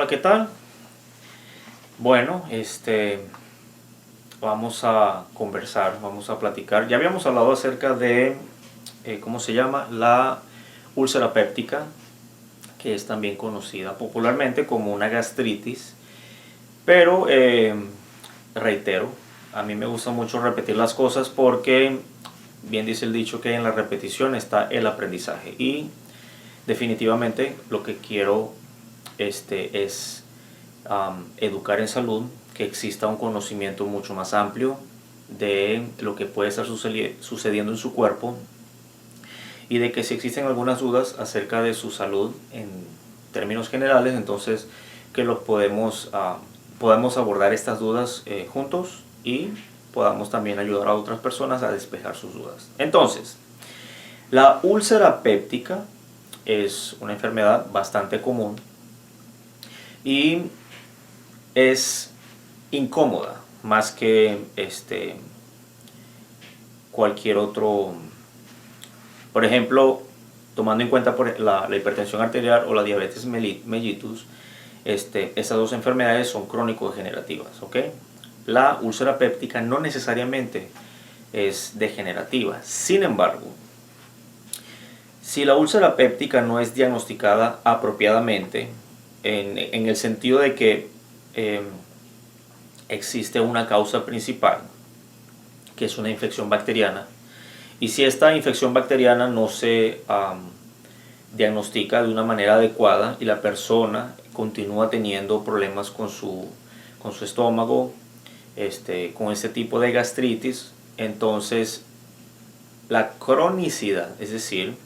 ¿qué tal? Bueno, vamos a conversar, vamos a platicar. Ya habíamos hablado acerca de, ¿cómo se llama? La úlcera péptica, que es también conocida popularmente como una gastritis. Pero, reitero, a mí me gusta mucho repetir las cosas porque, bien dice el dicho que en la repetición está el aprendizaje. Y definitivamente lo que quiero es educar en salud, que exista un conocimiento mucho más amplio de lo que puede estar sucediendo en su cuerpo y de que si existen algunas dudas acerca de su salud en términos generales, entonces que los podemos abordar estas dudas juntos y podamos también ayudar a otras personas a despejar sus dudas. Entonces, la úlcera péptica es una enfermedad bastante común y es incómoda más que cualquier otro. Por ejemplo, tomando en cuenta la hipertensión arterial o la diabetes mellitus, esas dos enfermedades son crónico-degenerativas, ¿ok? La úlcera péptica no necesariamente es degenerativa. Sin embargo, si la úlcera péptica no es diagnosticada apropiadamente, en el sentido de que existe una causa principal, que es una infección bacteriana, y si esta infección bacteriana no se diagnostica de una manera adecuada y la persona continúa teniendo problemas con su estómago, con este tipo de gastritis, entonces la cronicidad, es decir,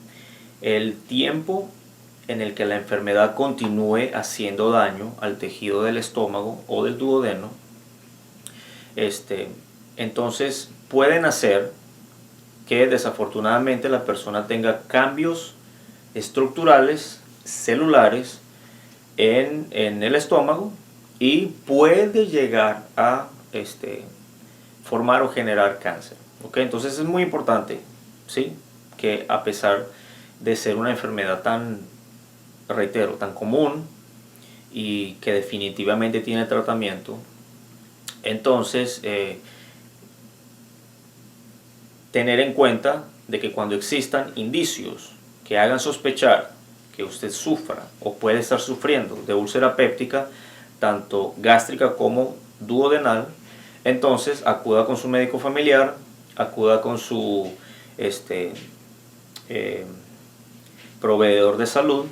el tiempo en el que la enfermedad continúe haciendo daño al tejido del estómago o del duodeno, entonces pueden hacer que desafortunadamente la persona tenga cambios estructurales, celulares en el estómago y puede llegar a formar o generar cáncer. ¿Ok? Entonces es muy importante, ¿sí?, que a pesar de ser una enfermedad tan, reitero, tan común y que definitivamente tiene tratamiento, entonces tener en cuenta de que cuando existan indicios que hagan sospechar que usted sufra o puede estar sufriendo de úlcera péptica, tanto gástrica como duodenal, entonces acuda con su médico familiar, acuda con su proveedor de salud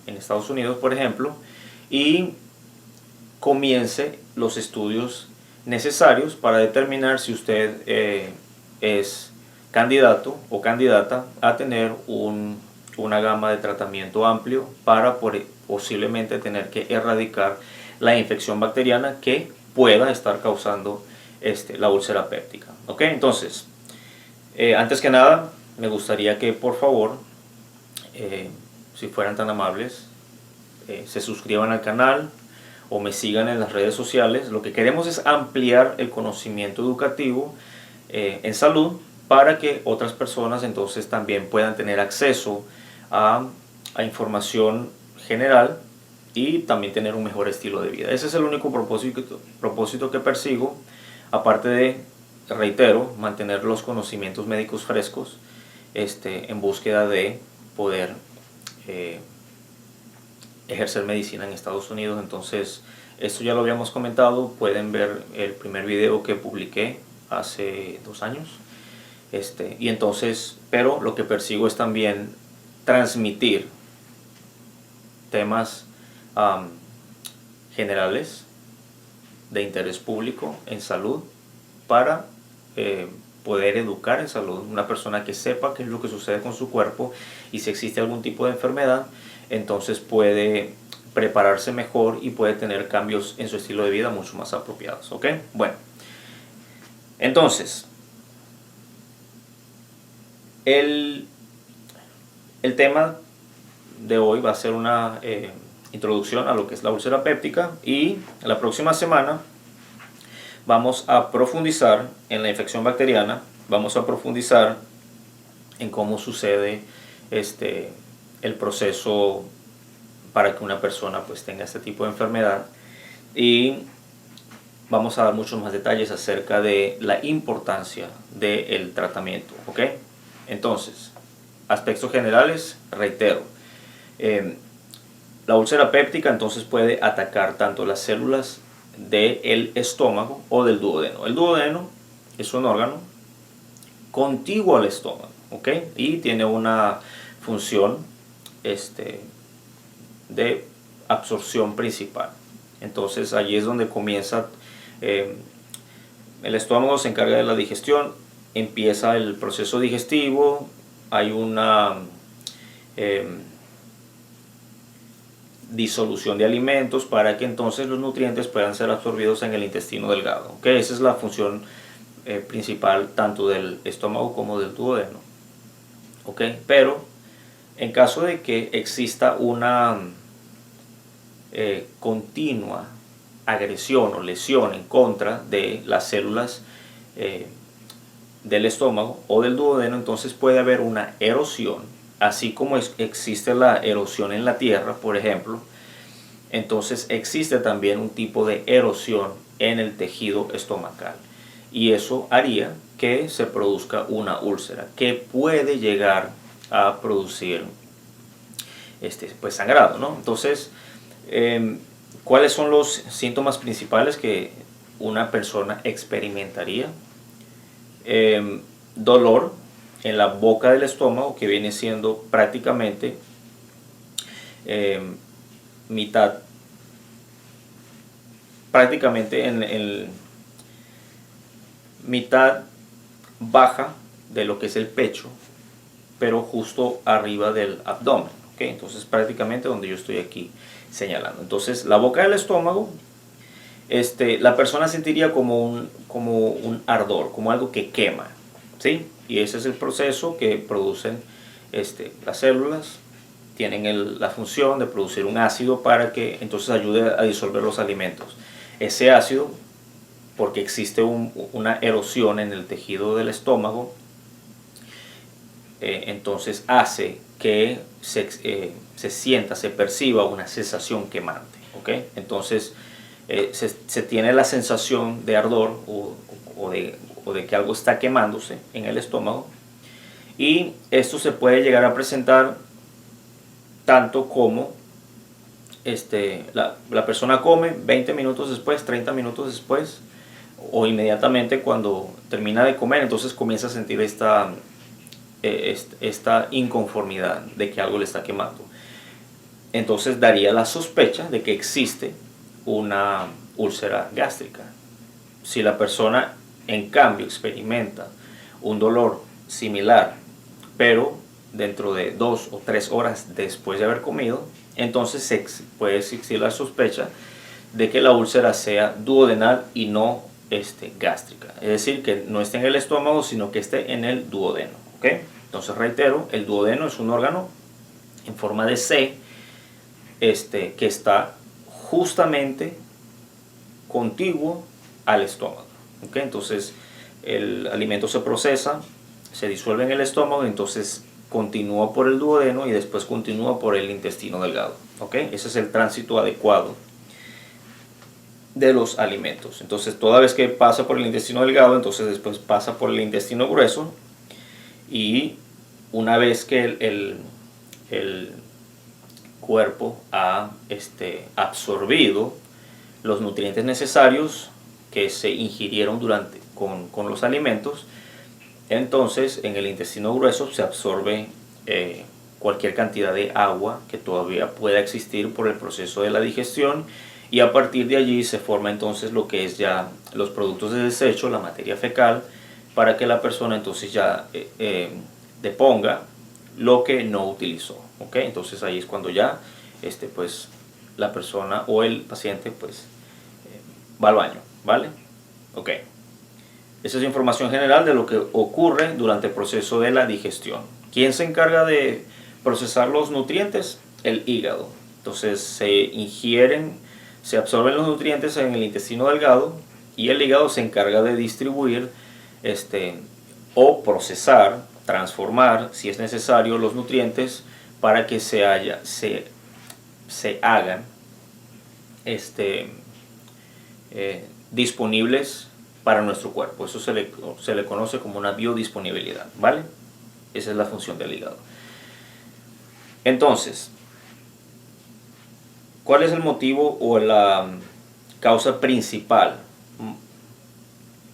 en Estados Unidos, por ejemplo, y comience los estudios necesarios para determinar si usted es candidato o candidata a tener una gama de tratamiento amplio para posiblemente tener que erradicar la infección bacteriana que pueda estar causando la úlcera péptica. ¿Ok? Entonces, antes que nada, me gustaría que por favor, si fueran tan amables, se suscriban al canal o me sigan en las redes sociales. Lo que queremos es ampliar el conocimiento educativo en salud para que otras personas entonces también puedan tener acceso a información general y también tener un mejor estilo de vida. Ese es el único propósito que persigo, aparte de, reitero, mantener los conocimientos médicos frescos en búsqueda de poder ejercer medicina en Estados Unidos. Entonces, esto ya lo habíamos comentado, pueden ver el primer video que publiqué hace 2 años. Y entonces, pero lo que persigo es también transmitir temas generales de interés público en salud para poder educar en salud, una persona que sepa qué es lo que sucede con su cuerpo y si existe algún tipo de enfermedad, entonces puede prepararse mejor y puede tener cambios en su estilo de vida mucho más apropiados. ¿Ok? Bueno, entonces el tema de hoy va a ser una introducción a lo que es la úlcera péptica, y la próxima semana vamos a profundizar en la infección bacteriana, vamos a profundizar en cómo sucede el proceso para que una persona pues tenga este tipo de enfermedad. Y vamos a dar muchos más detalles acerca de la importancia del tratamiento, ¿ok? Entonces, aspectos generales, reitero, la úlcera péptica entonces puede atacar tanto las células del estómago o del duodeno. El duodeno es un órgano contiguo al estómago, ¿ok? Y tiene una función de absorción principal. Entonces allí es donde comienza, el estómago se encarga de la digestión, empieza el proceso digestivo, hay una disolución de alimentos para que entonces los nutrientes puedan ser absorbidos en el intestino delgado, ¿okay? Esa es la función principal tanto del estómago como del duodeno, ¿okay? Pero en caso de que exista una continua agresión o lesión en contra de las células del estómago o del duodeno, entonces puede haber una erosión, así como existe la erosión en la tierra, por ejemplo. Entonces existe también un tipo de erosión en el tejido estomacal, y eso haría que se produzca una úlcera que puede llegar a producir pues sangrado, ¿no? Entonces, ¿cuáles son los síntomas principales que una persona experimentaría? Dolor en la boca del estómago, que viene siendo prácticamente en mitad baja de lo que es el pecho, pero justo arriba del abdomen, ¿okay? Entonces prácticamente donde yo estoy aquí señalando. Entonces la boca del estómago, la persona sentiría como un ardor, como algo que quema, ¿sí? Y ese es el proceso que producen las células. Tienen la función de producir un ácido para que entonces ayude a disolver los alimentos. Ese ácido, porque existe una erosión en el tejido del estómago, entonces hace que se sienta, se perciba una sensación quemante, ¿okay? Entonces se tiene la sensación de ardor o de que algo está quemándose en el estómago, y esto se puede llegar a presentar tanto como la persona come 20 minutos después, 30 minutos después, o inmediatamente cuando termina de comer, entonces comienza a sentir esta inconformidad de que algo le está quemando. Entonces daría la sospecha de que existe una úlcera gástrica. Si la persona en cambio experimenta un dolor similar, pero dentro de 2 o 3 horas después de haber comido, entonces puede existir la sospecha de que la úlcera sea duodenal y no gástrica. Es decir, que no esté en el estómago, sino que esté en el duodeno, ¿okay? Entonces reitero, el duodeno es un órgano en forma de C, que está justamente contiguo al estómago, ¿okay? Entonces el alimento se procesa, se disuelve en el estómago, entonces continúa por el duodeno y después continúa por el intestino delgado, ¿okay? Ese es el tránsito adecuado de los alimentos. Entonces toda vez que pasa por el intestino delgado, entonces después pasa por el intestino grueso, y una vez que el cuerpo ha absorbido los nutrientes necesarios que se ingirieron con los alimentos, entonces en el intestino grueso se absorbe cualquier cantidad de agua que todavía pueda existir por el proceso de la digestión, y a partir de allí se forma entonces lo que es ya los productos de desecho, la materia fecal, para que la persona entonces ya deponga lo que no utilizó, ¿okay? Entonces ahí es cuando ya pues la persona o el paciente pues va al baño, ¿vale? Ok. Esa es información general de lo que ocurre durante el proceso de la digestión. ¿Quién se encarga de procesar los nutrientes? El hígado. Entonces se absorben los nutrientes en el intestino delgado, y el hígado se encarga de distribuir o procesar, transformar, si es necesario, los nutrientes para que se se hagan disponibles para nuestro cuerpo. Eso se le conoce como una biodisponibilidad, ¿vale? Esa es la función del hígado. Entonces, ¿cuál es el motivo o la causa principal?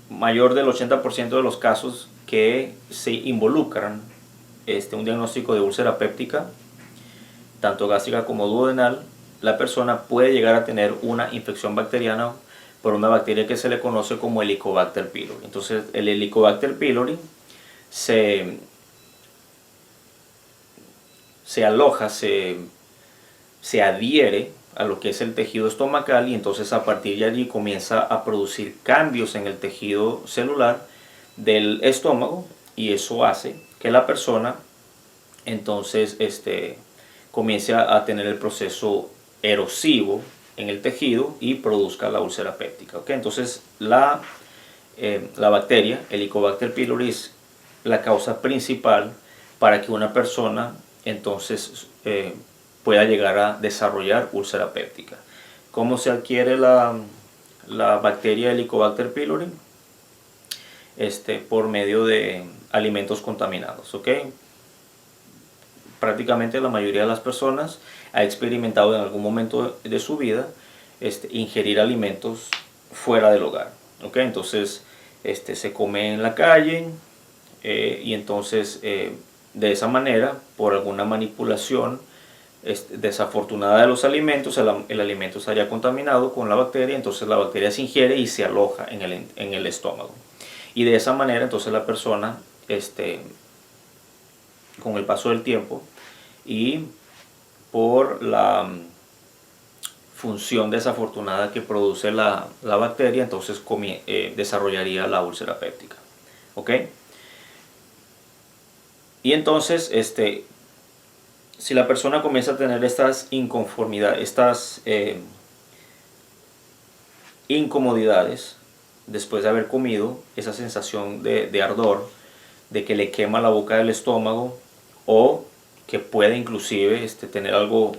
Mayor del 80% de los casos que se involucran un diagnóstico de úlcera péptica, tanto gástrica como duodenal, la persona puede llegar a tener una infección bacteriana por una bacteria que se le conoce como Helicobacter pylori. Entonces, el Helicobacter pylori se aloja, se adhiere a lo que es el tejido estomacal, y entonces a partir de allí comienza a producir cambios en el tejido celular del estómago, y eso hace que la persona entonces comience a tener el proceso erosivo en el tejido y produzca la úlcera péptica. ¿Okay? Entonces la bacteria Helicobacter pylori es la causa principal para que una persona entonces pueda llegar a desarrollar úlcera péptica. ¿Cómo se adquiere la bacteria Helicobacter pylori? Por medio de alimentos contaminados, ¿ok? Prácticamente la mayoría de las personas ha experimentado en algún momento de su vida ingerir alimentos fuera del hogar, ¿ok? Entonces se come en la calle, y entonces de esa manera, por alguna manipulación desafortunada de los alimentos, el alimento estaría contaminado con la bacteria, entonces la bacteria se ingiere y se aloja en el estómago. Y de esa manera entonces la persona, con el paso del tiempo y por la función desafortunada que produce la bacteria, entonces desarrollaría la úlcera péptica. ¿Ok? Y entonces, si la persona comienza a tener estas inconformidades, estas incomodidades después de haber comido, esa sensación de ardor, de que le quema la boca del estómago, o que puede inclusive tener algo,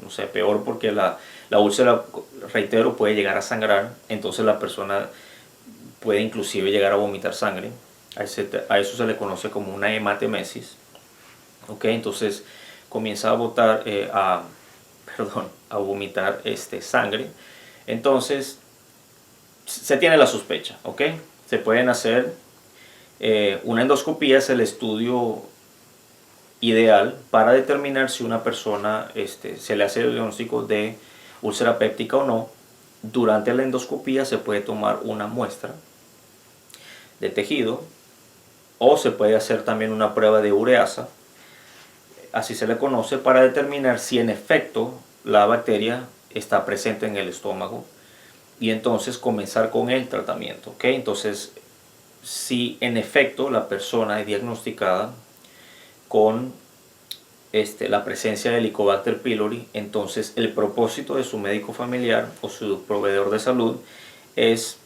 no sé, peor, porque la úlcera, reitero, puede llegar a sangrar, entonces la persona puede inclusive llegar a vomitar sangre. A eso se le conoce como una hematemesis. ¿Ok? Entonces comienza a a vomitar sangre. Entonces se tiene la sospecha, ¿ok? Se pueden hacer una endoscopía, es el estudio ideal para determinar si una persona se le hace el diagnóstico de úlcera péptica o no. Durante la endoscopía se puede tomar una muestra de tejido, o se puede hacer también una prueba de ureasa, así se le conoce, para determinar si en efecto la bacteria está presente en el estómago, y entonces comenzar con el tratamiento. ¿Okay? Entonces, si en efecto la persona es diagnosticada con la presencia de Helicobacter pylori, entonces el propósito de su médico familiar o su proveedor de salud es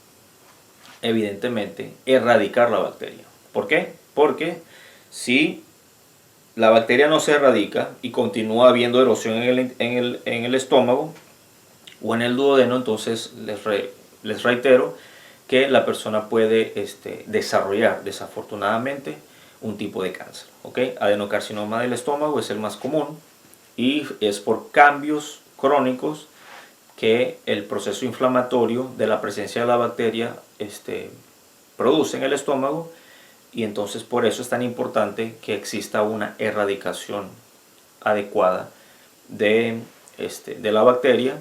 evidentemente erradicar la bacteria. ¿Por qué? Porque si la bacteria no se erradica y continúa habiendo erosión en el estómago o en el duodeno, entonces les reitero que la persona puede desarrollar desafortunadamente un tipo de cáncer. ¿Okay? Adenocarcinoma del estómago es el más común, y es por cambios crónicos que el proceso inflamatorio de la presencia de la bacteria produce en el estómago, y entonces por eso es tan importante que exista una erradicación adecuada de la bacteria,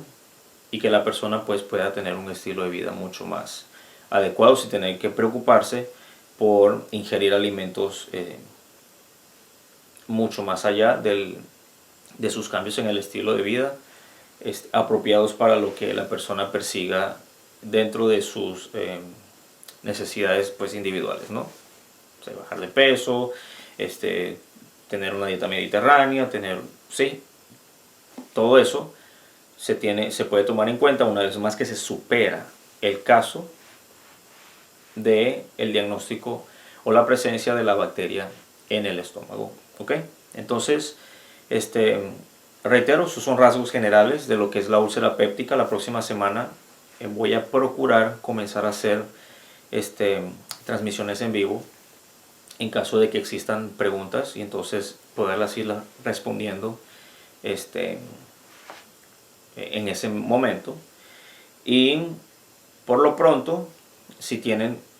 y que la persona pues pueda tener un estilo de vida mucho más adecuado sin tener que preocuparse por ingerir alimentos mucho más allá de sus cambios en el estilo de vida, apropiados para lo que la persona persiga dentro de sus necesidades pues individuales, ¿no? O sea, bajar de peso, tener una dieta mediterránea, sí, todo eso se puede tomar en cuenta una vez más que se supera el caso del diagnóstico o la presencia de la bacteria en el estómago. ¿Ok? Entonces, reitero, esos son rasgos generales de lo que es la úlcera péptica. La próxima semana voy a procurar comenzar a hacer transmisiones en vivo en caso de que existan preguntas y entonces poderlas ir respondiendo en ese momento. Y por lo pronto,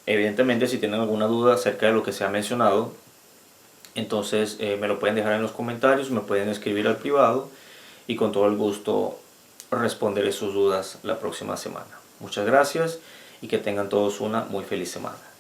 evidentemente si tienen alguna duda acerca de lo que se ha mencionado, entonces me lo pueden dejar en los comentarios, me pueden escribir al privado y con todo el gusto responderé sus dudas la próxima semana. Muchas gracias y que tengan todos una muy feliz semana.